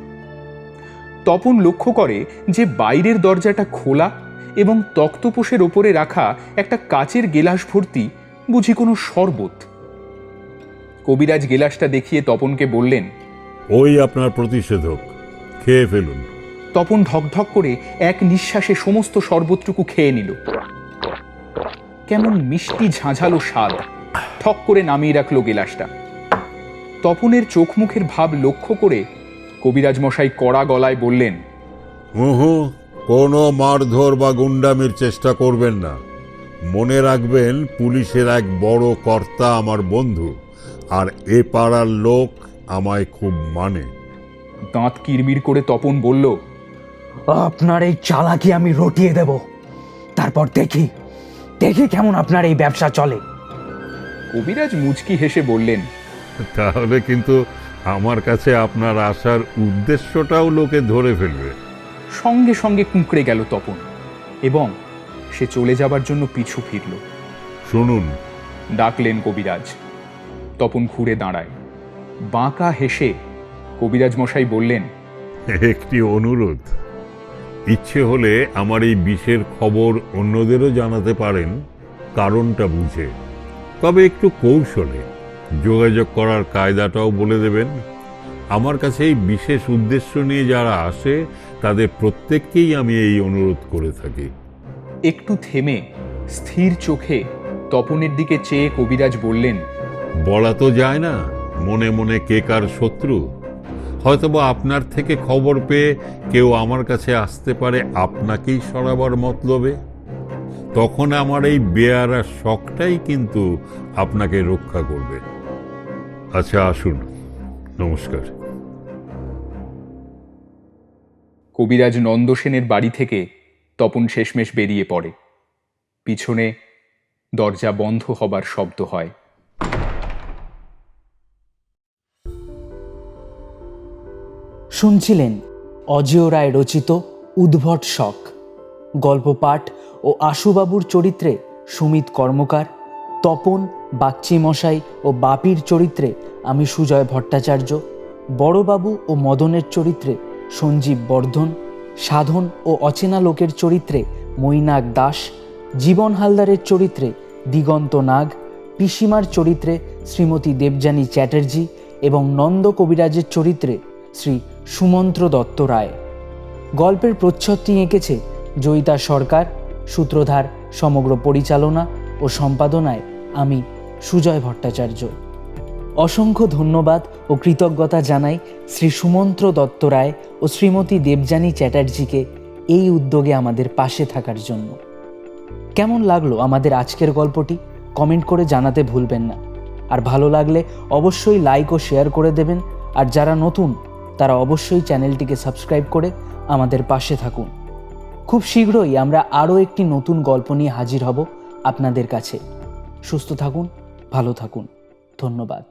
তপন লক্ষ্য করে যে বাইরের দরজাটা খোলা এবং তক্তপোষের ওপরে রাখা একটা কাচের গেলাস ভর্তি বুঝি কোনো শরবত। কবিরাজ গেলাসটা দেখিয়ে তপনকে বললেন, ওই আপনার প্রতিষেধক, খেয়ে ফেলুন। তপন ঢকঢক করে এক নিঃশ্বাসে সমস্ত শরবতটুকু খেয়ে নিল। কেমন মিষ্টি ঝাঁঝালো স্বাদ। ঠক করে নামিয়ে রাখলো গেলাসটা। তপনের চোখ মুখের ভাব লক্ষ্য করে কবিরাজ মশাই কড়া গলায় বললেন, কোনো মারধর বা গুন্ডামির চেষ্টা করবেন না। মনে রাখবেন, পুলিশের এক বড় কর্তা আমার বন্ধু, আর এ পাড়ার লোক আমায় খুব মানে। দাঁত কিরমির করে তপন বলল, আপনার এই চালাকি আমি রটিয়ে দেব, তারপর দেখি কেমন আপনার এই ব্যবসা চলে। কবিরাজ মুচকি হেসে বললেন, তাহলে কিন্তু আমার কাছে আপনার আসার উদ্দেশ্যটাও লোকে ধরে ফেলবে। সঙ্গে সঙ্গে কুঁকড়ে গেল তপন এবং সে চলে যাবার জন্য পিছু ফিরল। শুনুন, ডাকলেন কবিরাজ। তপন ঘুরে দাঁড়ায়। বাঁকা হেসে কবিরাজ মশাই বললেন, একটি অনুরোধ। ইচ্ছে হলে আমার এই বিষের খবর অন্যদেরও জানাতে পারেন, কারণটা বুঝে, তবে একটু কৌশলে। যোগাযোগ করার কায়দাটাও বলে দেবেন। আমার কাছে এই বিশেষ উদ্দেশ্য নিয়ে যারা আসে তাদের প্রত্যেককেই আমি এই অনুরোধ করে থাকি। একটু থেমে স্থির চোখে তপনের দিকে চেয়ে কবিরাজ বললেন, বলা তো যায় না মনে মনে কে কার শত্রু। হয়তোবা আপনার থেকে খবর পেয়ে কেউ আমার কাছে আসতে পারে আপনাকেই সরাবার মতলবে। তখন আমার এই বেয়ারা শখটাই কিন্তু আপনাকে রক্ষা করবে। আচ্ছা, আসুন, নমস্কার। কবিরাজ নন্দসেনের বাড়ি থেকে তপন শেষমেশ বেরিয়ে পড়ে। পিছনে দরজা বন্ধ হবার শব্দ হয়। শুনছিলেন অজেয় রায় রচিত উদ্ভট শখ। গল্প পাঠ ও আশুবাবুর চরিত্রে সুমিত কর্মকার, তপন, বাগচি মশাই ও বাপির চরিত্রে আমি সুজয় ভট্টাচার্য, বড়বাবু ও মদনের চরিত্রে সঞ্জীব বর্ধন, সাধন ও অচেনা লোকের চরিত্রে মৈনাক দাস, জীবন হালদারের চরিত্রে দিগন্ত নাগ, পিসিমার চরিত্রে শ্রীমতী দেবযানী চ্যাটার্জি এবং নন্দ কবিরাজের চরিত্রে শ্রী সুমন্ত্র দত্ত রায়। গল্পের প্রচ্ছদটি এঁকেছে জয়িতা সরকার, সূত্রধার, সমগ্র পরিচালনা ও সম্পাদনায় আমি সুজয় ভট্টাচার্য। অসংখ্য ধন্যবাদ ও কৃতজ্ঞতা জানাই শ্রী সুমন্ত্র দত্ত রায় ও শ্রীমতী দেবযানী চ্যাটার্জিকে এই উদ্যোগে আমাদের পাশে থাকার জন্য। কেমন লাগলো আমাদের আজকের গল্পটি কমেন্ট করে জানাতে ভুলবেন না। আর ভালো লাগলে অবশ্যই লাইক ও শেয়ার করে দেবেন। আর যারা নতুন তারা অবশ্যই চ্যানেলটিকে সাবস্ক্রাইব করে আমাদের পাশে থাকুন। খুব শীঘ্রই আমরা আরও একটি নতুন গল্প নিয়ে হাজির হব আপনাদের কাছে। সুস্থ থাকুন, ভালো থাকুন। ধন্যবাদ।